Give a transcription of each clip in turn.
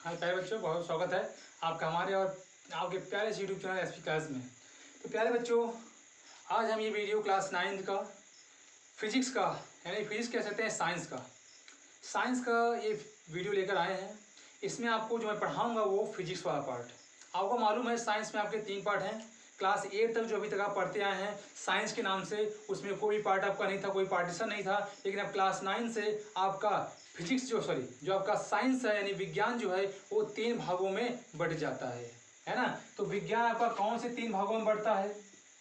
हाँ प्यारे बच्चों, बहुत स्वागत है आपका हमारे और आपके प्यारे से यूट्यूब चैनल एसपी क्लास में। तो प्यारे बच्चों, आज हम ये वीडियो क्लास 9 का फिजिक्स का यानी फिजिक्स कह सकते हैं साइंस का ये वीडियो लेकर आए हैं। इसमें आपको जो मैं पढ़ाऊँगा वो फिजिक्स वाला पार्ट। आपको मालूम है साइंस में आपके 3 पार्ट हैं। क्लास 8 तक जो अभी तक आप पढ़ते आए हैं साइंस के नाम से, उसमें कोई पार्ट आपका नहीं था, कोई पार्टीशन नहीं था। लेकिन अब क्लास 9 से आपका फिजिक्स जो आपका साइंस है यानी विज्ञान जो है वो 3 भागों में बट जाता है ना। तो विज्ञान आपका कौन से 3 भागों में बढ़ता है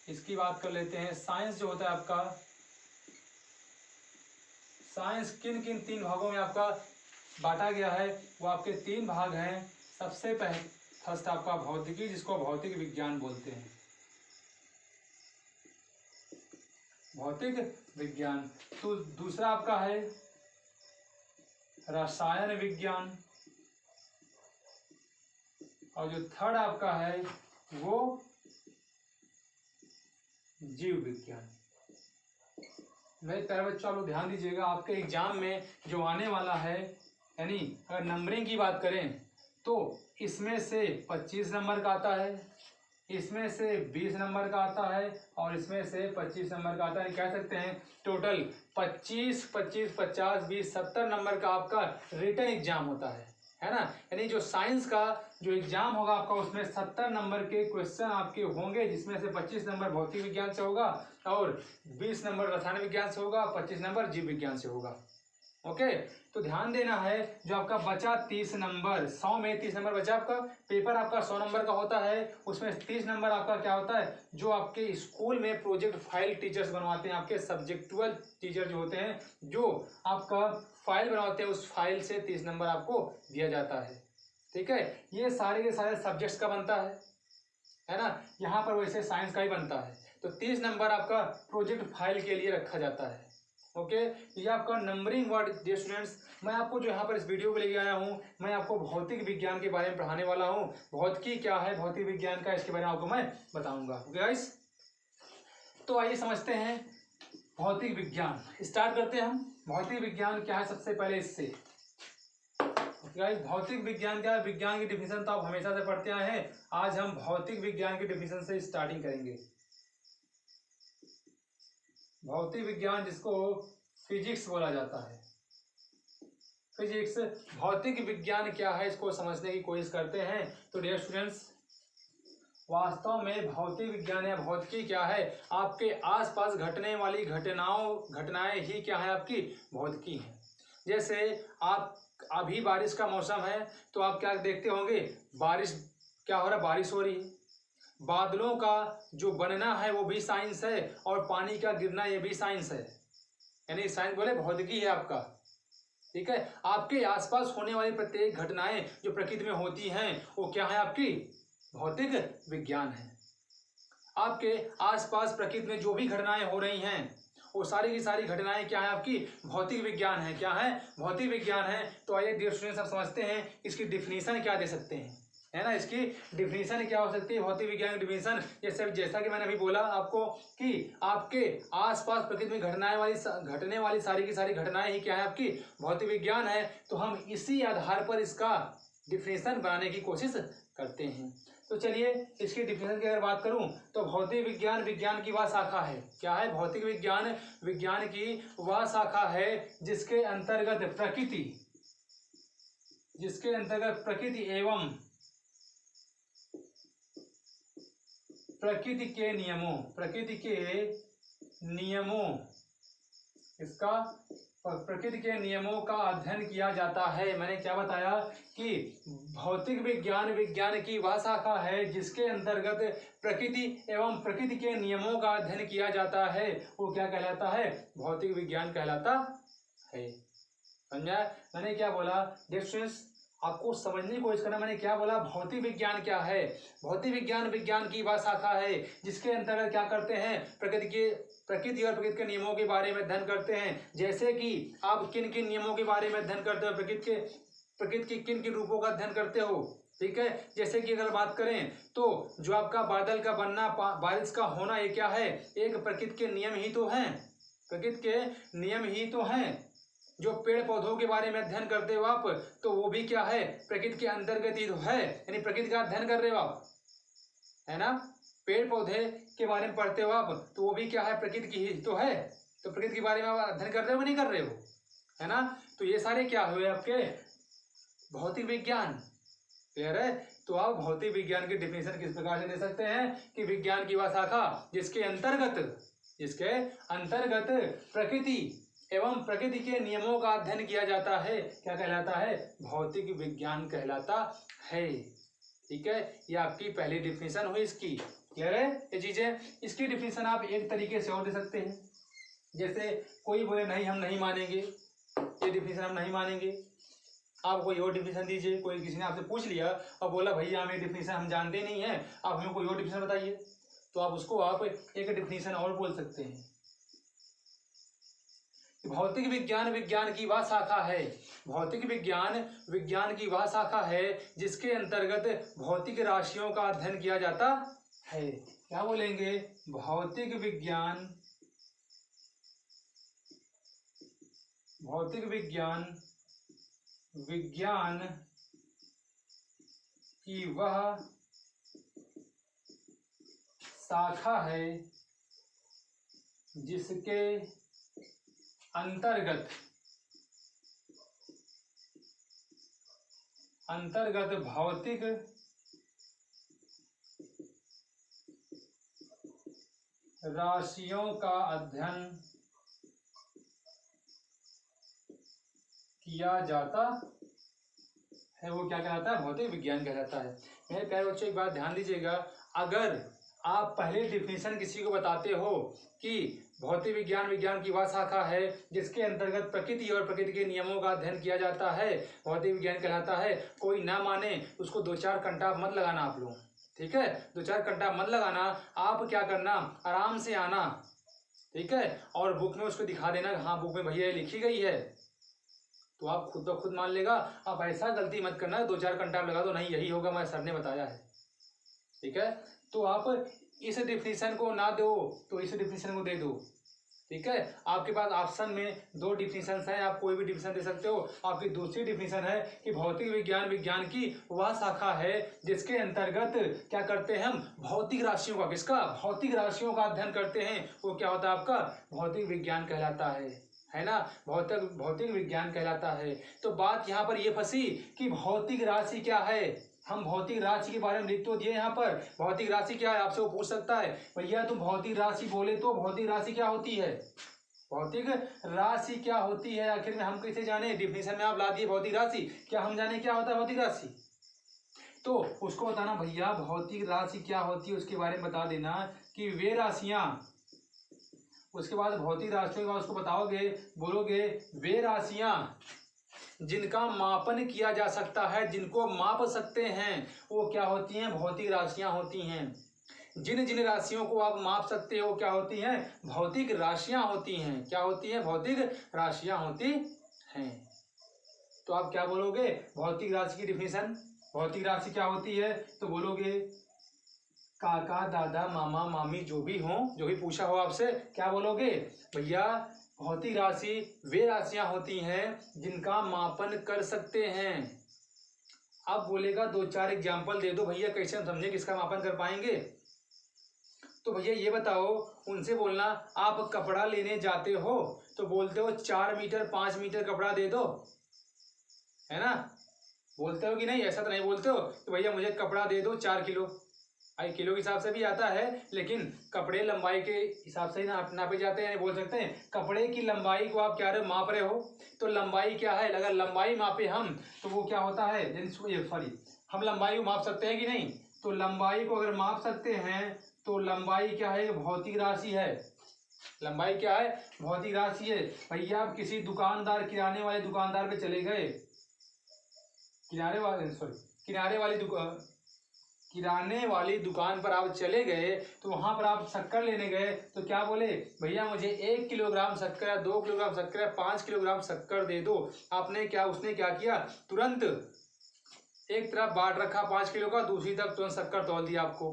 इसकी बात कर लेते हैं। साइंस जो होता है आपका, साइंस किन किन 3 भागों में आपका बांटा गया है, वो आपके 3 भाग हैं। सबसे फर्स्ट आपका भौतिकी, जिसको भौतिक विज्ञान बोलते हैं, भौतिक विज्ञान। तो दूसरा आपका है रसायन विज्ञान, और जो थर्ड आपका है वो जीव विज्ञान। मेरे प्यारे बच्चों, आप लोग ध्यान दीजिएगा, आपके एग्जाम में जो आने वाला है, यानी अगर नंबरिंग की बात करें तो इसमें से 25 नंबर का आता है, इसमें से 20 नंबर का आता है, और इसमें से 25 नंबर का आता है। कह सकते हैं टोटल 25, 25, 50, 20, 70 नंबर का आपका रिटन एग्जाम होता है ना। यानी जो साइंस का जो एग्जाम होगा आपका, उसमें 70 नंबर के क्वेश्चन आपके होंगे, जिसमें से 25 नंबर भौतिक विज्ञान से होगा और 20 नंबर रसायन विज्ञान से होगा, 25 नंबर जीव विज्ञान से होगा। ओके, तो ध्यान देना है, जो आपका बचा 30 नंबर, 100 में 30 नंबर बचा आपका। पेपर आपका 100 नंबर का होता है, उसमें 30 नंबर आपका क्या होता है, जो आपके स्कूल में प्रोजेक्ट फाइल टीचर्स बनवाते हैं, आपके सब्जेक्टुअल टीचर जो होते हैं, जो आपका फाइल बनाते हैं, उस फाइल से 30 नंबर आपको दिया जाता है। ठीक है, ये सारे के सारे सब्जेक्ट्स का बनता है ना। यहाँ पर वैसे साइंस का ही बनता है। तो 30 नंबर आपका प्रोजेक्ट फाइल के लिए रखा जाता है। ओके, ये आपका नंबरिंग वर्ड। डियर स्टूडेंट्स, मैं आपको जो यहाँ पर इस वीडियो को लेके आया हूँ, मैं आपको भौतिक विज्ञान के बारे में पढ़ाने वाला हूँ। भौतिकी क्या है, भौतिक विज्ञान का, इसके बारे में आपको मैं बताऊंगा। ओके गाइस, तो आइए समझते हैं भौतिक विज्ञान। स्टार्ट करते हैं हम। भौतिक विज्ञान क्या है, सबसे पहले इससे गाइस, भौतिक विज्ञान क्या है। विज्ञान की डिफिनेशन तो आप हमेशा से पढ़ते आए हैं, आज हम भौतिक विज्ञान की डिफिनेशन से स्टार्टिंग करेंगे। भौतिक विज्ञान जिसको फिजिक्स बोला जाता है, फिजिक्स। भौतिक विज्ञान क्या है, इसको समझने की कोशिश करते हैं। तो डियर स्टूडेंट्स, वास्तव में भौतिक विज्ञान या भौतिकी क्या है, आपके आसपास घटने वाली घटनाएं ही क्या है, आपकी भौतिकी है। जैसे आप अभी बारिश का मौसम है, तो आप क्या देखते होंगे, बारिश क्या हो रहा है, बारिश हो रही है। बादलों का जो बनना है वो भी साइंस है, और पानी का गिरना ये भी साइंस है, यानी साइंस बोले भौतिकी है आपका। ठीक है, आपके आसपास होने वाली प्रत्येक घटनाएं जो प्रकृति में होती हैं, वो क्या है, आपकी भौतिक विज्ञान है। आपके आसपास प्रकृति में जो भी घटनाएं हो रही हैं, वो सारी की सारी घटनाएं क्या है, आपकी भौतिक विज्ञान है। क्या है, भौतिक विज्ञान है। तो आइए डियर स्टूडेंट्स, आप समझते हैं इसकी डिफिनीशन क्या दे सकते हैं, है ना। इसकी डिफिनीशन क्या हो सकती है, भौतिक विज्ञान की डिफिनीशन। जैसा कि मैंने अभी बोला आपको कि आपके आसपास प्रकृति में घटने वाली सारी की सारी घटनाएं ही क्या है, आपकी भौतिक विज्ञान है। तो हम इसी आधार पर इसका डिफिनीशन बनाने की कोशिश करते हैं। तो चलिए, इसकी डिफिनेशन की अगर बात करूं तो भौतिक विज्ञान विज्ञान की वह शाखा है। क्या है, भौतिक विज्ञान विज्ञान की वह शाखा है जिसके अंतर्गत प्रकृति एवं प्रकृति के नियमों का अध्ययन किया जाता है। मैंने क्या बताया कि भौतिक विज्ञान विज्ञान की वह शाखा है जिसके अंतर्गत प्रकृति एवं प्रकृति के नियमों का अध्ययन किया जाता है, वो क्या कहलाता है, भौतिक विज्ञान कहलाता है। समझा मैंने क्या बोला, डिस्टेंस आपको समझने की कोशिश करना। मैंने क्या बोला, भौतिक विज्ञान क्या है, भौतिक विज्ञान विज्ञान की वह शाखा है जिसके अंतर्गत क्या करते हैं, प्रकृति और प्रकृति के नियमों के बारे में अध्ययन करते हैं। जैसे कि आप किन किन नियमों के बारे में अध्ययन करते हो, प्रकृति के किन किन रूपों का अध्ययन करते हो। ठीक है, जैसे कि अगर बात करें तो जो आपका बादल का बनना, बारिश का होना, ये क्या है, एक प्रकृति के नियम ही तो हैं, प्रकृति के नियम ही तो हैं। जो पेड़ पौधों के बारे में अध्ययन करते हो आप, तो वो भी क्या है, प्रकृति के अंतर्गत ही तो है, यानी प्रकृति का अध्ययन कर रहे हो आप, है ना। पेड़ पौधे के बारे में पढ़ते हो आप, तो वो भी क्या है, प्रकृति की ही तो है। तो प्रकृति के बारे में आप अध्ययन कर रहे हो कि नहीं कर रहे हो, है ना। तो ये सारे क्या हुए आपके भौतिक विज्ञान। क्लियर है। तो आप भौतिक विज्ञान की डिफिनेशन किस प्रकार से दे सकते हैं कि विज्ञान की वह शाखा जिसके अंतर्गत प्रकृति एवं प्रकृति के नियमों का अध्ययन किया जाता है, क्या कहलाता है, भौतिक विज्ञान कहलाता है। ठीक है, ये आपकी पहली डिफिनेशन हुई इसकी। क्लियर है ये चीजें। इसकी डिफिनेशन आप एक तरीके से और दे सकते हैं, जैसे कोई बोले नहीं हम नहीं मानेंगे, ये डिफिनेशन हम नहीं मानेंगे, आप कोई और डिफिनेशन दीजिए। कोई किसी ने आपसे पूछ लिया और बोला भैया हमें डिफिनेशन हम जानते नहीं है, आप हमें कोई और डिफिनेशन बताइए, तो आप उसको आप एक डिफिनेशन और बोल सकते हैं। भौतिक विज्ञान विज्ञान की वह शाखा है, भौतिक विज्ञान विज्ञान की वह शाखा है जिसके अंतर्गत भौतिक राशियों का अध्ययन किया जाता है। क्या बोलेंगे, भौतिक विज्ञान विज्ञान की वह शाखा है जिसके अंतर्गत भौतिक राशियों का अध्ययन किया जाता है। वो क्या कहलाता है, भौतिक विज्ञान कहलाता है। मेरे प्यारे बच्चों एक बात ध्यान दीजिएगा, अगर आप पहले डिफिनेशन किसी को बताते हो कि भौतिक विज्ञान विज्ञान की वह शाखा है जिसके अंतर्गत प्रकृति और प्रकृति के नियमों का अध्ययन किया जाता है, भौतिक विज्ञान कहलाता है, कोई ना माने उसको 2-4 घंटा मत लगाना आप लोग। ठीक है, 2-4 घंटा मत लगाना, आप क्या करना, आराम से आना। ठीक है, और बुक में उसको दिखा देना, हाँ बुक में भैया लिखी गई है, तो आप खुद ब खुद मान लेगा। आप ऐसा गलती मत करना 2-4 घंटा लगा दो, नहीं यही होगा मैं सर ने बताया है। ठीक है, तो आप इस डिफिनेशन को ना दो तो इस डिफिनेशन को दे दो। ठीक है, आपके पास ऑप्शन में 2 डिफिनेशन हैं, आप कोई भी डिफिनेशन दे सकते हो। आपकी दूसरी डिफिनेशन है कि भौतिक विज्ञान विज्ञान की वह शाखा है जिसके अंतर्गत क्या करते हैं हम, भौतिक राशियों का, किसका, भौतिक राशियों का अध्ययन करते हैं, वो क्या होता है आपका भौतिक विज्ञान कहलाता है ना, भौतिक विज्ञान कहलाता है। तो बात यहाँ पर ये फंसी कि भौतिक राशि क्या है, हम भौतिक राशि के बारे में लिख तो दिए यहाँ पर, भौतिक राशि क्या है आपसे वो पूछ सकता है, भैया तुम भौतिक राशि बोले तो भौतिक राशि क्या होती है, भौतिक राशि क्या होती है, आखिर में हम कैसे जाने, डिफिनेशन में आप ला दिए भौतिक राशि, क्या हम जाने क्या होता है भौतिक राशि, तो उसको बताना भैया भौतिक राशि क्या होती है, उसके बारे में बता देना कि वे राशियां, उसके बाद भौतिक राशियों के बाद उसको बताओगे, बोलोगे वे राशियां जिनका मापन किया जा सकता है, जिनको माप सकते हैं, वो क्या होती हैं, भौतिक राशियां होती हैं। जिन जिन राशियों को आप माप सकते हो क्या होती हैं, भौतिक राशियां होती हैं। क्या होती हैं, भौतिक राशियां होती हैं। तो आप क्या बोलोगे, भौतिक राशि की डिफिनेशन, भौतिक राशि क्या होती है, तो बोलोगे काका दादा मामा मामी जो भी हो, जो भी पूछा हो आपसे, क्या बोलोगे, भैया भौतिक राशि वे राशियां होती हैं जिनका मापन कर सकते हैं। अब बोलेगा 2-4 एग्जाम्पल दे दो भैया कैसे हम समझें किसका मापन कर पाएंगे, तो भैया ये बताओ, उनसे बोलना आप कपड़ा लेने जाते हो तो बोलते हो 4 मीटर 5 मीटर कपड़ा दे दो, है ना, बोलते हो कि नहीं, ऐसा तो नहीं बोलते हो कि भैया मुझे कपड़ा दे दो 4 किलो, आई किलो के हिसाब से भी आता है, लेकिन कपड़े लंबाई के हिसाब से ही नापे जाते हैं, बोल सकते हैं कपड़े की लंबाई को आप क्या रहे माप रहे हो, तो लंबाई क्या है, अगर लंबाई मापे हम तो वो क्या होता है, सॉरी हम लंबाई को माप सकते हैं कि नहीं, तो लंबाई को अगर माप सकते हैं तो लंबाई क्या है, भौतिक राशि है, लंबाई क्या है, भौतिक राशि है। भैया आप किसी दुकानदार, किराने वाले दुकानदार पे चले गए, किराने वाली दुकान पर आप चले गए, तो वहां पर आप शक्कर लेने गए, तो क्या बोले, भैया मुझे 1 किलोग्राम शक्कर या 2 किलोग्राम शक्कर या 5 किलोग्राम शक्कर दे दो। आपने क्या, उसने क्या किया, तुरंत एक तरफ बाट रखा 5 किलो का, दूसरी तरफ तुरंत शक्कर तौल दिया आपको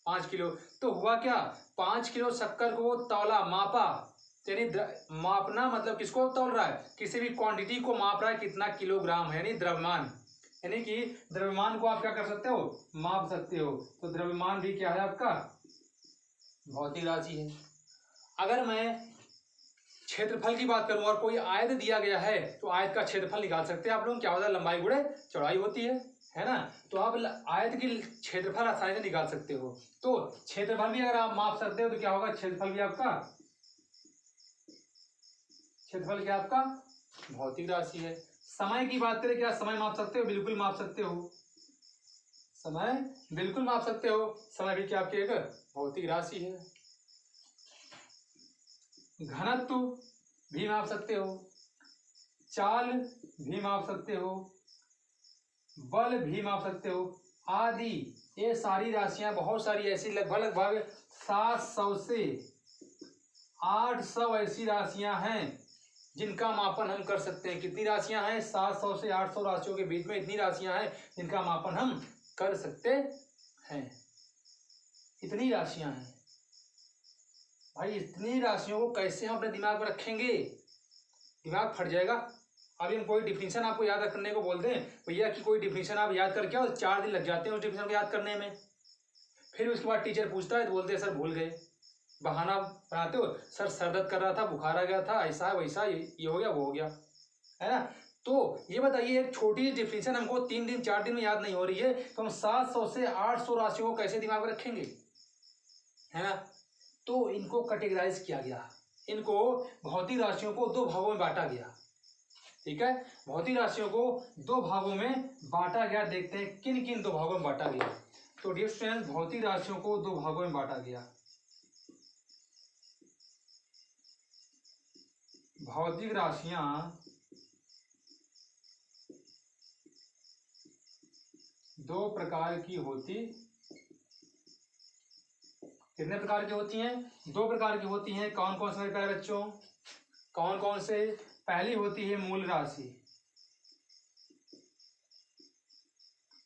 5 किलो, तो हुआ क्या, 5 किलो शक्कर को वो तौला, मापा, यानी मापना मतलब किसको तौल रहा है, किसी भी क्वांटिटी को माप रहा है कितना किलोग्राम है, यानी द्रव्यमान, यानी कि द्रव्यमान को आप क्या कर सकते हो, माप सकते हो। तो द्रव्यमान भी क्या है आपका, भौतिक राशि है। अगर मैं क्षेत्रफल की बात करूं और कोई आयत दिया गया है तो आयत का क्षेत्रफल निकाल सकते हैं आप लोग, क्या होता है, लंबाई गुणे चौड़ाई होती है ना। तो आप आयत की क्षेत्रफल आसानी से निकाल सकते हो। तो क्षेत्रफल भी अगर आप माप सकते हो तो क्या होगा, क्षेत्रफल भी आपका, क्षेत्रफल क्या आपका भौतिक राशि है। समय की बात करें, क्या समय माप सकते हो, बिल्कुल माप सकते हो, समय बिल्कुल माप सकते हो, समय भी क्या आपकी एक भौतिक राशि है। घनत्व भी माप सकते हो, चाल भी माप सकते हो, बल भी माप सकते हो आदि। ये सारी राशियां बहुत सारी ऐसी लगभग 700 से 800 ऐसी राशियां हैं जिनका मापन हम कर सकते हैं। कितनी राशियां हैं, 700 से 800 राशियों के बीच में इतनी राशियां हैं जिनका मापन हम कर सकते हैं। इतनी राशियां हैं भाई, इतनी राशियों को कैसे हम अपने दिमाग में रखेंगे, दिमाग फट जाएगा। अभी हम कोई डिफिनीशन आपको याद करने को बोलते हैं, भैया कि कोई डिफिनीशन आप याद करके आओ, 4 दिन लग जाते हैं उस डिफिनीशन को याद करने में। फिर उसके बाद टीचर पूछता है तो बोलते हैं सर भूल गए, बहाना बनाते हो, सर दर्द कर रहा था, बुखार आ गया था, ऐसा वैसा, ये हो गया वो हो गया, है ना। तो ये बताइए, एक छोटी डिफिनीशन हमको 3 दिन 4 दिन में याद नहीं हो रही है, तो हम 700 से 800 राशियों को कैसे दिमाग में रखेंगे, है ना। तो इनको कैटेगराइज किया गया, इनको भौतिक राशियों को 2 भागों में बांटा गया, ठीक है। भौतिक राशियों को 2 भागों में बांटा गया। देखते हैं किन किन 2 भागों में बांटा गया। तो डियर स्टूडेंट्स, भौतिक राशियों को 2 भागों में बांटा गया। भौतिक राशियां 2 प्रकार की होती, कितने प्रकार की होती हैं, 2 प्रकार की होती हैं। कौन कौन से मेरे प्यारे बच्चों, कौन कौन से, पहली होती है मूल राशि,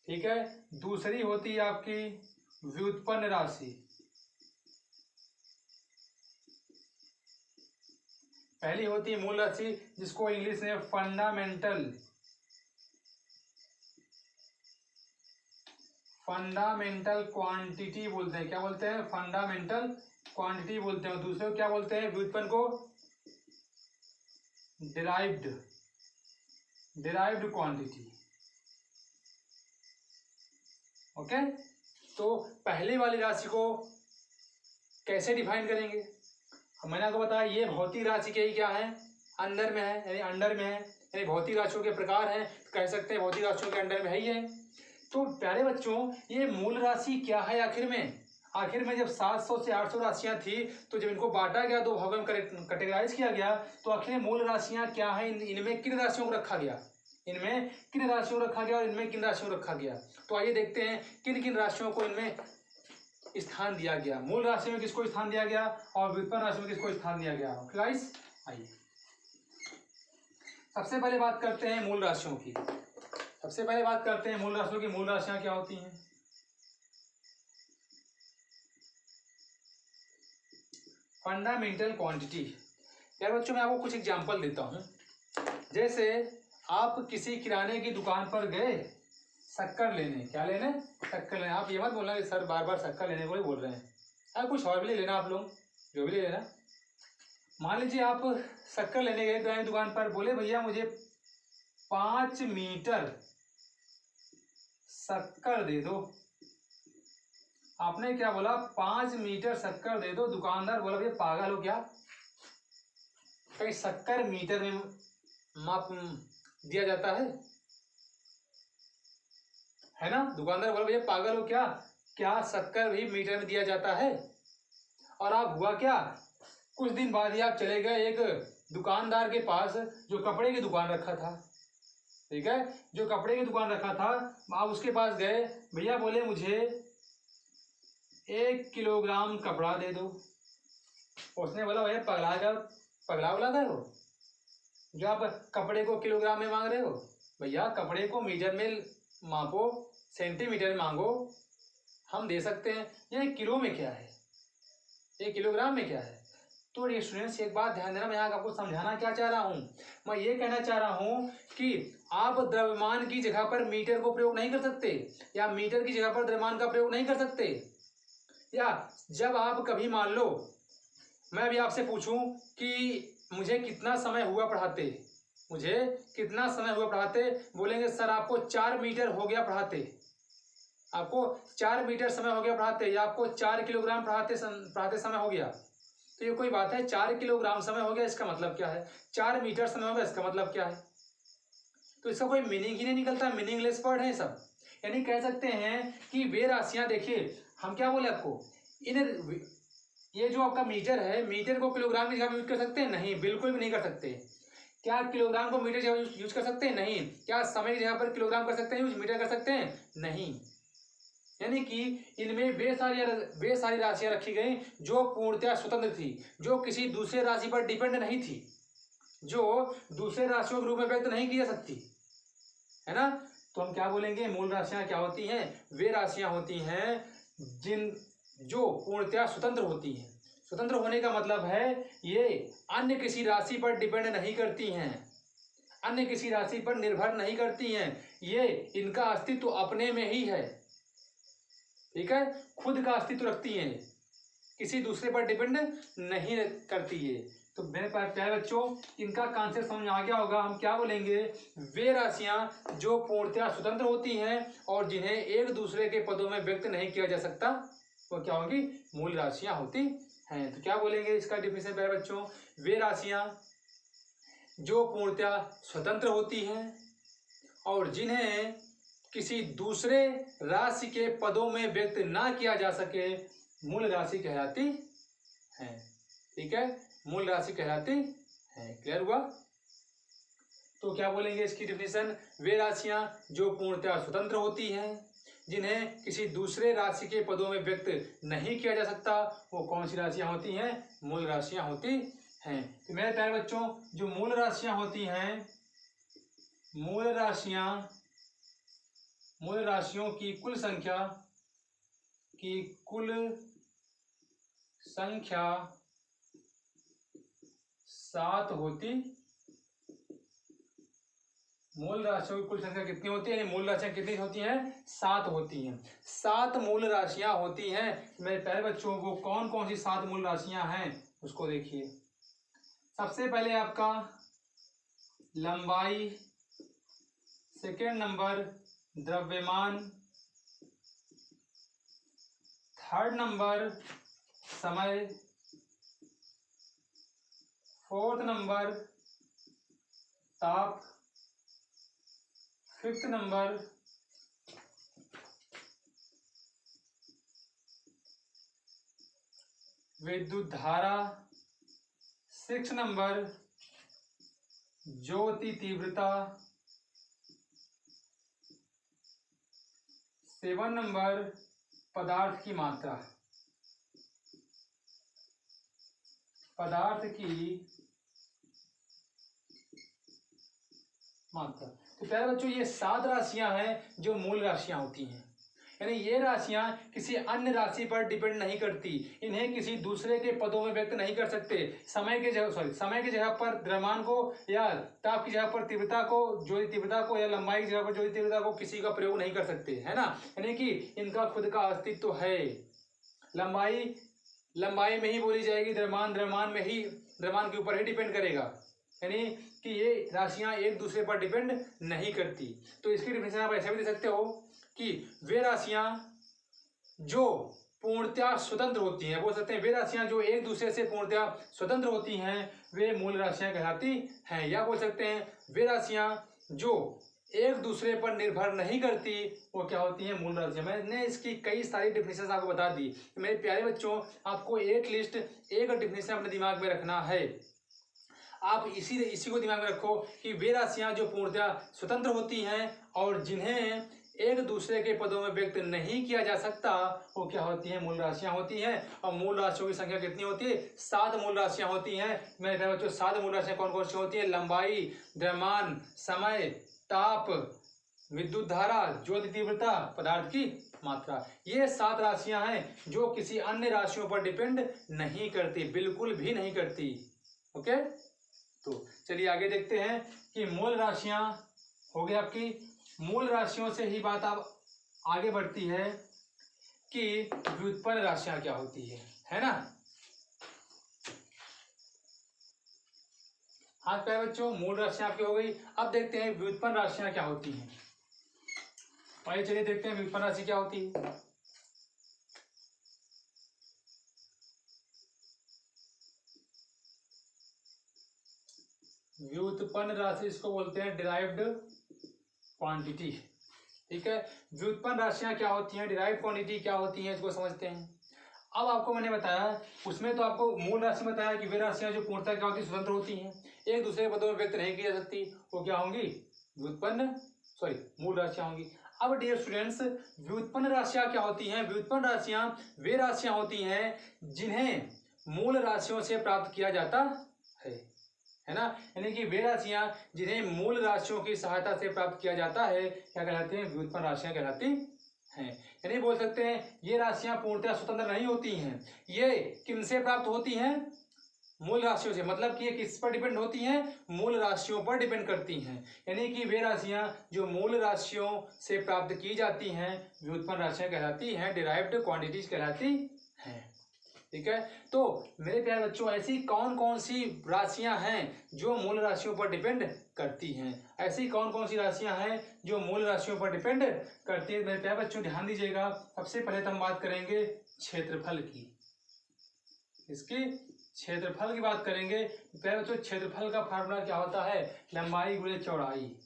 ठीक है। दूसरी होती है आपकी व्युत्पन्न राशि। पहली होती है मूल राशि, जिसको इंग्लिश में फंडामेंटल क्वांटिटी बोलते हैं। क्या बोलते हैं, फंडामेंटल क्वांटिटी बोलते हैं। दूसरे को क्या बोलते हैं, व्युत्पन्न को डिराइव्ड क्वांटिटी। ओके, तो पहले वाली राशि को कैसे डिफाइन करेंगे, मैंने आपको बताया ये भौतिक राशि के ही क्या है, अंदर में है, यानी अंडर में है, यानी भौतिक राशियों के प्रकार हैं, कह सकते हैं भौतिक राशियों के अंडर में ही है। तो प्यारे बच्चों, ये मूल राशि क्या है आखिर में जब 700 से 800 राशियां थी, तो जब इनको बांटा गया, 2 भागों में कैटेगराइज किया गया, तो आखिर मूल राशियां क्या है, इनमें किन राशियों को रखा गया, इनमें किन राशियों को रखा गया और इनमें किन राशियों को रखा गया। तो आइए देखते हैं किन किन राशियों को इनमें स्थान दिया गया। मूल राशि में किसको स्थान दिया गया और व्युत्पन्न राशि में किसको स्थान दिया गया। गाइस आइए सबसे पहले बात करते हैं मूल राशियों की। मूल राशियों की मूल राशियां क्या होती हैं। Fundamental quantity. यार बच्चों, मैं आपको कुछ एग्जांपल देता हूं। जैसे आप किसी किराने की दुकान पर गए शक्कर लेने, क्या लेने, शक्कर लेने। आप ये मत बोलना कि सर बार बार शक्कर लेने को ही बोल रहे हैं, यार कुछ और भी ले लेना, आप लोग जो भी ले लेना। मान लीजिए आप शक्कर लेने गए किराने की दुकान पर, बोले भैया मुझे 5 मीटर शक्कर दे दो। आपने क्या बोला, 5 मीटर शक्कर दे दो। दुकानदार बोला भैया पागल हो क्या, कहीं शक्कर मीटर में माप दिया जाता है ना। दुकानदार बोला भैया पागल हो क्या शक्कर भी मीटर में दिया जाता है। और आप हुआ क्या, कुछ दिन बाद ही आप चले गए एक दुकानदार के पास जो कपड़े की दुकान रखा था, ठीक है, जो कपड़े की दुकान रखा था। आप उसके पास गए, भैया बोले मुझे 1 किलोग्राम कपड़ा दे दो। उसने बोला भैया पगला गए हो, जो आप कपड़े को किलोग्राम में मांग रहे हो। भैया कपड़े को मीटर में मापो, सेंटीमीटर में मांगो, हम दे सकते हैं। ये किलो में क्या है, ये किलोग्राम में क्या है। तो ये स्टूडेंट्स एक बात ध्यान देना, मैं यहाँ आपको समझाना क्या चाह रहा हूँ, मैं ये कहना चाह रहा हूँ कि आप द्रव्यमान की जगह पर मीटर को प्रयोग नहीं कर सकते, या मीटर की जगह पर द्रव्यमान का प्रयोग नहीं कर सकते। या जब आप कभी मान लो मैं अभी आपसे पूछूं कि मुझे कितना समय हुआ पढ़ाते, मुझे कितना समय हुआ पढ़ाते, बोलेंगे सर आपको 4 मीटर हो गया पढ़ाते, आपको 4 मीटर समय हो गया पढ़ाते, या आपको 4 किलोग्राम पढ़ाते समय हो गया। तो ये कोई बात है, 4 किलोग्राम समय हो गया इसका मतलब क्या है, 4 मीटर समय हो गया इसका मतलब क्या है। तो इसका कोई मीनिंग ही नहीं निकलता, मीनिंगलेस वर्ड है सब। यानी कह सकते हैं कि वे राशियां, देखिए हम क्या बोले आपको, इन ये जो आपका मीटर है, मीटर को किलोग्राम की जगह यूज कर सकते हैं? नहीं, बिल्कुल भी नहीं कर सकते। क्या किलोग्राम को मीटर जगह यूज कर सकते हैं? नहीं। क्या समय की जगह पर किलोग्राम कर सकते हैं यूज, मीटर कर सकते हैं? नहीं। यानी कि इनमें वे सारी राशियां रखी गई जो पूर्णतया स्वतंत्र थी, जो किसी दूसरे राशि पर डिपेंड नहीं थी, जो दूसरे राशियों के रूप में व्यक्त नहीं की जा सकती, है ना। तो हम क्या बोलेंगे, मूल राशियां क्या होती हैं? वे राशियां होती हैं जो पूर्णतया स्वतंत्र होती हैं। स्वतंत्र होने का मतलब है ये अन्य किसी राशि पर डिपेंड नहीं करती हैं, अन्य किसी राशि पर निर्भर नहीं करती हैं, ये इनका अस्तित्व अपने में ही है, ठीक है, खुद का अस्तित्व रखती हैं, किसी दूसरे पर डिपेंड नहीं करती है। तो मेरे प्यारे बच्चों, इनका कॉन्सेप्ट समझ आ गया होगा। हम क्या बोलेंगे, वे राशियां जो पूर्णतया स्वतंत्र होती हैं और जिन्हें एक दूसरे के पदों में व्यक्त नहीं किया जा सकता, वो क्या होगी, मूल राशियां होती हैं। तो क्या बोलेंगे इसका डिफिनेशन प्यारे बच्चों, वे राशियां जो पूर्णतया स्वतंत्र होती हैं और जिन्हें किसी दूसरे राशि के पदों में व्यक्त ना किया जा सके, मूल राशि कहलाती है, ठीक है, मूल राशि कहलाती है। क्लियर हुआ। तो क्या बोलेंगे इसकी डिफिनेशन, वे राशियां जो पूर्णतः स्वतंत्र होती हैं, जिन्हें किसी दूसरे राशि के पदों में व्यक्त नहीं किया जा सकता, वो कौन सी राशियां होती हैं, मूल राशियां होती हैं। तो मेरे प्यारे बच्चों, जो मूल राशियां होती हैं, मूल राशियों की कुल संख्या 7 होती, मूल राशियों की कुल संख्या कितनी होती है, मूल राशियां कितनी होती हैं, 7 होती हैं। 7 मूल राशियां होती हैं। मेरे प्यारे बच्चों को कौन कौन सी 7 मूल राशियां हैं उसको देखिए। सबसे पहले आपका लंबाई, सेकेंड नंबर द्रव्यमान, थर्ड नंबर समय, फोर्थ नंबर ताप, फिफ्थ नंबर विद्युत धारा, सिक्स नंबर ज्योति तीव्रता, 7 नंबर पदार्थ की मात्रा, पदार्थ की मात्रा। तो प्यारे बच्चों, ये 7 राशियां हैं जो मूल राशियां होती हैं। यानी ये राशियां किसी अन्य राशि पर डिपेंड नहीं करती, इन्हें किसी दूसरे के पदों में व्यक्त नहीं कर सकते। समय की जगह पर द्रव्यमान को, या ताप की जगह पर तीव्रता को, ज्योति तीव्रता को, या लंबाई की जगह पर ज्योति तीव्रता को किसी का प्रयोग नहीं कर सकते, है ना। यानी कि इनका खुद का अस्तित्व है। लंबाई में ही बोली जाएगी, द्रव्यमान के ऊपर ही डिपेंड करेगा, यानी कि ये राशियां एक दूसरे पर डिपेंड नहीं करती। तो इसकी डिफिनेशन आप ऐसे भी दे सकते हो कि वे राशियां जो पूर्णतया स्वतंत्र होती हैं, बोल सकते हैं वे राशियां जो एक दूसरे से पूर्णतया स्वतंत्र होती हैं, वे मूल राशियां कहलाती हैं। या बोल सकते हैं वे राशियां जो एक दूसरे पर निर्भर नहीं करती, वो क्या होती हैं, मूल राशियां। मैंने इसकी कई सारी डिफिनेशन आपको बता दी। मेरे प्यारे बच्चों, आपको एक डिफिनेशन अपने दिमाग में रखना है। आप इसी को दिमाग में रखो कि वे राशियां जो पूर्णतः स्वतंत्र होती हैं और जिन्हें एक दूसरे के पदों में व्यक्त नहीं किया जा सकता, वो क्या होती हैं, मूल राशियां होती हैं। और मूल राशियों की संख्या कितनी होती है, 7 मूल राशियां होती हैं। मेरे प्यारे बच्चों, 7 मूल राशियां कौन कौन सी होती हैं, लंबाई, द्रव्यमान, समय, ताप, विद्युत धारा, ज्योति तीव्रता, पदार्थ की मात्रा। ये 7 राशियां हैं जो किसी अन्य राशियों पर डिपेंड नहीं करती, बिल्कुल भी नहीं करती। ओके, तो चलिए आगे देखते हैं कि मूल राशियां हो गई आपकी। मूल राशियों से ही बात अब आगे बढ़ती है कि व्युत्पन्न राशियां क्या होती है ना। आज प्यारे बच्चों मूल राशियां आपकी हो गई। अब देखते हैं व्युत्पन्न राशियां क्या होती हैं। आइए चलिए देखते हैं व्युत्पन्न राशि क्या होती है। व्युत्पन्न राशि इसको बोलते हैं डिराइव्ड क्वांटिटी। ठीक है, व्युत्पन्न राशियां क्या होती हैं, डिराइव्ड क्वांटिटी क्या होती हैं, इसको समझते हैं। अब आपको मैंने बताया, उसमें तो आपको मूल राशि बताया कि वे राशियां जो पूर्णतः क्या होती है, स्वतंत्र होती हैं, एक दूसरे के पदों में व्यक्त नहीं की जा सकती, वो क्या होंगी, व्युत्पन्न मूल राशियां होंगी। अब डियर स्टूडेंट्स, व्युत्पन्न राशियां क्या होती हैं। व्युत्पन्न राशियां वे राशियां होती हैं जिन्हें मूल राशियों से प्राप्त किया जाता है ना। यानी कि वे राशियां जिन्हें मूल राशियों की सहायता से प्राप्त किया जाता है क्या कहलाती हैं, व्युत्पन्न राशियां कहलाती हैं। यानी बोल सकते हैं ये राशियां पूर्णतः स्वतंत्र नहीं होती हैं, ये किनसे प्राप्त होती हैं, मूल राशियों से। मतलब कि ये किस पर डिपेंड होती हैं, मूल राशियों पर डिपेंड करती हैं। यानी कि वे राशियां जो मूल राशियों से प्राप्त की जाती हैं व्युत्पन्न राशियां कहलाती हैं, डिराइव्ड क्वांटिटीज कहलाती हैं। ठीक है, तो मेरे प्यारे बच्चों ऐसी कौन कौन सी राशियां हैं जो मूल राशियों पर डिपेंड करती हैं। ऐसी कौन कौन सी राशियां हैं जो मूल राशियों पर डिपेंड करती है। मेरे प्यारे बच्चों ध्यान दीजिएगा, सबसे पहले तो हम बात करेंगे क्षेत्रफल की। इसकी क्षेत्रफल की बात करेंगे। प्यारे बच्चों क्षेत्रफल का फार्मूला क्या होता है, लंबाई गुणे चौड़ाई।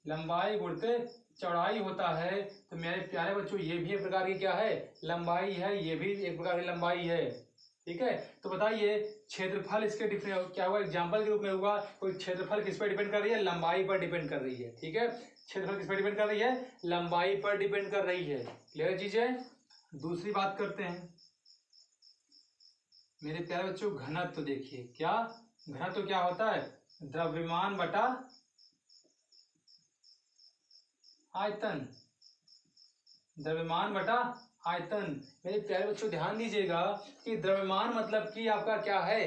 लंबाई गुणते चौड़ाई होता है। तो मेरे प्यारे बच्चों ये भी एक प्रकार की क्या है, लंबाई है, ये भी एक प्रकार की लंबाई है। ठीक है, तो बताइए क्षेत्रफल इसके क्या हुआ, एग्जाम्पल के रूप में हुआ। कोई क्षेत्रफल किस पर डिपेंड कर रही है, लंबाई पर डिपेंड कर रही है। ठीक है, क्षेत्रफल किस पर डिपेंड कर रही है, लंबाई पर डिपेंड कर रही है। क्लियर चीज है। दूसरी बात करते हैं मेरे प्यारे बच्चों, घनत्व। देखिए क्या घनत्व क्या होता है, द्रव्यमान बटा आयतन। द्रव्यमान बटा आयतन। मेरे प्यारे बच्चों ध्यान दीजिएगा कि द्रव्यमान मतलब कि आपका क्या है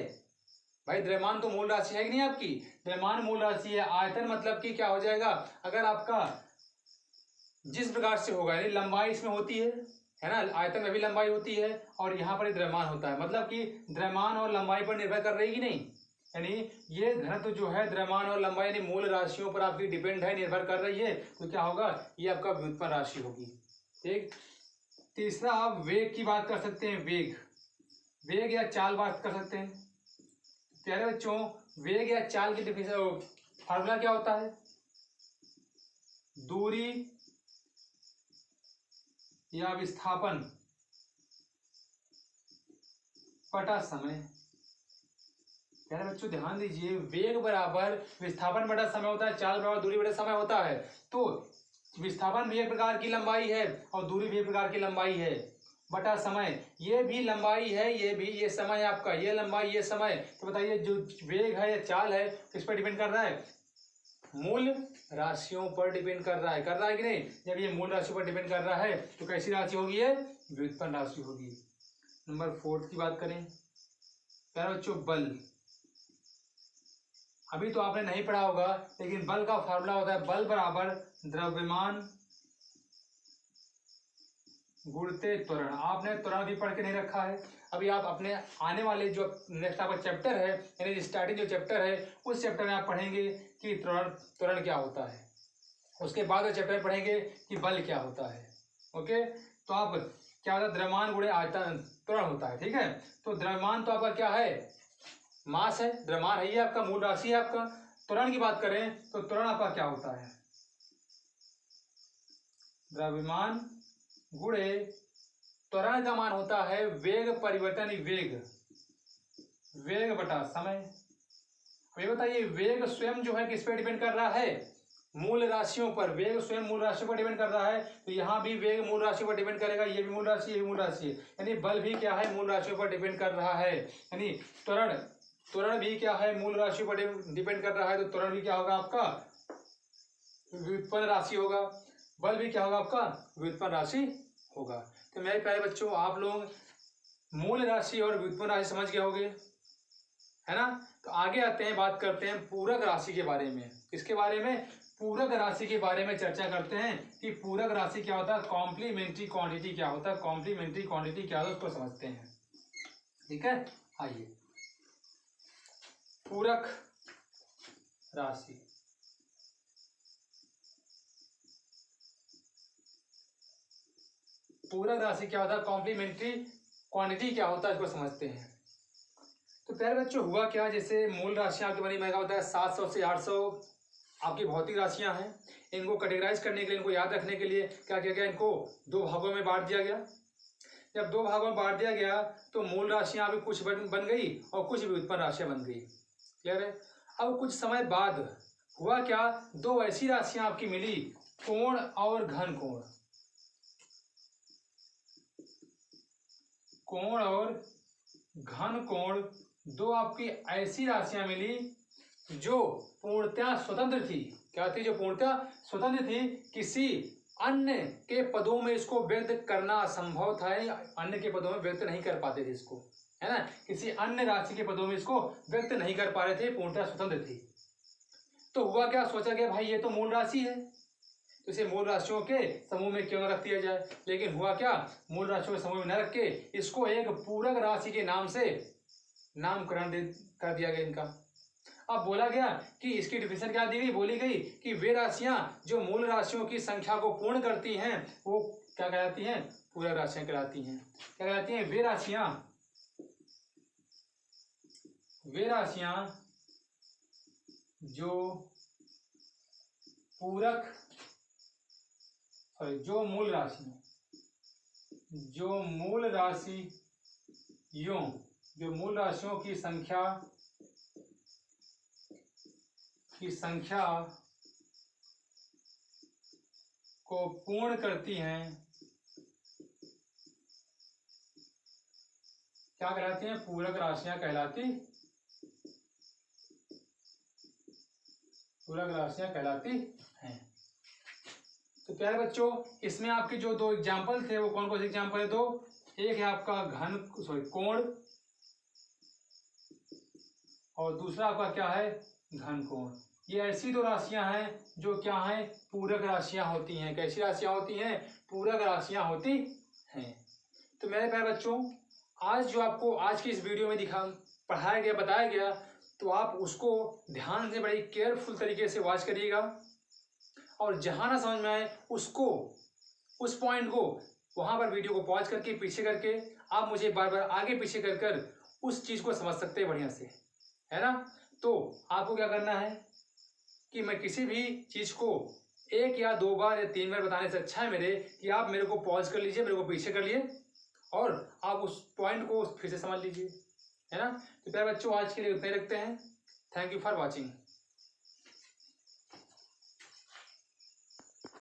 भाई, द्रव्यमान तो मूल राशि है कि नहीं आपकी, द्रव्यमान मूल राशि है। आयतन मतलब कि क्या हो जाएगा, अगर आपका जिस प्रकार से होगा, यानी लंबाई इसमें होती है ना, आयतन में भी लंबाई होती है और यहाँ पर द्रव्यमान होता है। मतलब कि द्रव्यमान और लंबाई पर निर्भर कर रही कि नहीं, यानी ये घनत्व जो है द्रव्यमान और लंबाई यानी मूल राशियों पर आपकी डिपेंड है, निर्भर कर रही है। तो क्या होगा, ये आपका व्युत्पन्न राशि होगी। ठीक, तीसरा आप वेग की बात कर सकते हैं। वेग या चाल बात कर सकते हैं। प्यारे बच्चों वेग या चाल की फार्मूला क्या होता है, दूरी या विस्थापन बटा समय। प्यारे बच्चों ध्यान दीजिए, वेग बराबर विस्थापन बटा समय होता है, चाल बराबर दूरी बटा समय होता है। तो विस्थापन भी एक प्रकार की लंबाई है और दूरी भी एक प्रकार की लंबाई है, बटा समय। ये भी लंबाई है, ये भी, ये समय आपका, ये लंबाई ये समय। तो बताइए जो वेग है या चाल है किस पर डिपेंड कर रहा है, मूल राशियों पर डिपेंड कर रहा है कि नहीं। जब ये मूल राशियों पर डिपेंड कर रहा है तो कैसी राशि होगी, ये व्युत्पन्न राशि होगी। नंबर 4 की बात करें प्यारे बच्चों, बल। अभी तो आपने नहीं पढ़ा होगा, लेकिन बल का फार्मूला होता है बल बराबर द्रव्यमान गुणते त्वरण। आपने त्वरण भी पढ़ के नहीं रखा है। अभी आप अपने आने वाले जो नेक्स्ट आपका चैप्टर है, यानी स्टार्टिंग जो चैप्टर है उस चैप्टर में आप पढ़ेंगे कि त्वरण क्या होता है। उसके बाद चैप्टर पढ़ेंगे कि बल क्या होता है। ओके, तो आप क्या होता है, द्रव्यमान गुणे आयतन त्वरण होता है। ठीक है, तो द्रव्यमान तो आपका क्या है, मास है, द्रव्यमान है, ये आपका मूल राशि है आपका। त्वरण की बात करें तो त्वरण आपका क्या होता है, द्रव्यमान गुणे त्वरण का मान होता है वेग परिवर्तन, वेग बटा समय। ये बताइए वेग स्वयं जो है किस पे डिपेंड कर रहा है, मूल राशियों पर। वेग स्वयं मूल राशियों पर डिपेंड कर रहा है, तो यहाँ भी वेग मूल राशियों पर डिपेंड करेगा। ये भी मूल राशि, ये भी मूल राशि है, यानी बल भी क्या है, मूल राशियों पर डिपेंड कर रहा है। यानी त्वरण भी क्या है, मूल राशियों पर डिपेंड कर रहा है। तो त्वरण भी क्या होगा आपका, व्युत्पन्न राशि होगा, बल भी क्या होगा आपका, व्युत्पन्न राशि होगा। तो मेरे प्यारे बच्चों, आप लोग मूल राशि और व्युत्पन्न राशि समझ गए होंगे, है ना। तो आगे आते हैं, बात करते हैं पूरक राशि के बारे में। किसके बारे में, पूरक राशि के बारे में चर्चा करते हैं कि पूरक राशि क्या होता है, कॉम्प्लीमेंट्री क्वांटिटी क्या होता है, कॉम्प्लीमेंट्री क्वांटिटी क्या होता है उसको समझते हैं। ठीक है, आइए पूरक राशि। पूरक राशि क्या होता है, कॉम्प्लीमेंट्री क्वांटिटी क्या होता है इसको समझते हैं। तो प्यारे बच्चों, हुआ क्या, जैसे मूल राशियां आपके बनी, मैंने होता है 700 से 800 आपकी भौतिक राशियां हैं। इनको कैटेगराइज करने के लिए, इनको याद रखने के लिए क्या किया गया, इनको दो भागों में बांट दिया गया। जब दो भागों में बांट दिया गया तो मूल राशियां आपकी कुछ बन गई और कुछ व्युत्पन्न राशियां बन गई। क्लियर है। अब कुछ समय बाद हुआ क्या, दो ऐसी राशियां आपकी मिली, कोण और घन कोण। कोण और घन कोण, दो आपकी ऐसी राशियां मिली जो पूर्णतः स्वतंत्र थी। क्या थी, जो पूर्णतः स्वतंत्र थी, किसी अन्य के पदों में इसको व्यक्त करना असंभव था, अन्य के पदों में व्यक्त नहीं कर पाते थे इसको, है ना। किसी अन्य राशि के पदों में इसको व्यक्त नहीं कर पा रहे थे, पूर्णतः स्वतंत्र थी। तो हुआ क्या, सोचा गया भाई ये तो मूल राशि है, तो इसे मूल राशियों के समूह में क्यों न रख दिया जाए। लेकिन हुआ क्या, मूल राशियों के समूह में न रख के इसको एक पूरक राशि के नाम से नामकरण कर दिया गया इनका। अब बोला गया कि इसकी डिफिनेशन क्या दी गई, बोली गई कि वे राशियां जो मूल राशियों की संख्या को पूर्ण करती हैं वो क्या कहलाती हैं, पूरक राशियां कहलाती हैं। क्या कहलाती हैं, वे राशियां जो पूरक, सॉरी, जो मूल राशियों की संख्या को पूर्ण करती हैं, क्या कहलाती हैं, पूरक राशियां कहलाती हैं। तो प्यारे बच्चों, इसमें आपके जो दो एग्जाम्पल थे वो कौन कौन से एग्जाम्पल है, दो, एक है आपका कोण और दूसरा आपका क्या है, घन कोण। ये ऐसी दो राशियां हैं जो क्या हैं, पूरक राशियां होती हैं। कैसी राशियां होती हैं, पूरक राशियां होती हैं। तो मेरे प्यारे बच्चों, आज जो आपको आज की इस वीडियो में पढ़ाया गया, बताया गया, तो आप उसको ध्यान से बड़ी केयरफुल तरीके से वॉच करिएगा और जहां ना समझ में आए उसको, उस पॉइंट को वहां पर वीडियो को पॉज करके पीछे करके आप मुझे बार बार आगे पीछे कर उस चीज को समझ सकते हैं बढ़िया से, है ना। तो आपको क्या करना है कि मैं किसी भी चीज को एक या दो बार या तीन बार बताने से अच्छा है मेरे कि आप मेरे को पॉज कर लीजिए, मेरे को पीछे कर लिए और आप उस पॉइंट को फिर से समझ लीजिए, है ना। तो प्यारे बच्चों, आज के लिए उतना ही रखते हैं। Thank you for watching.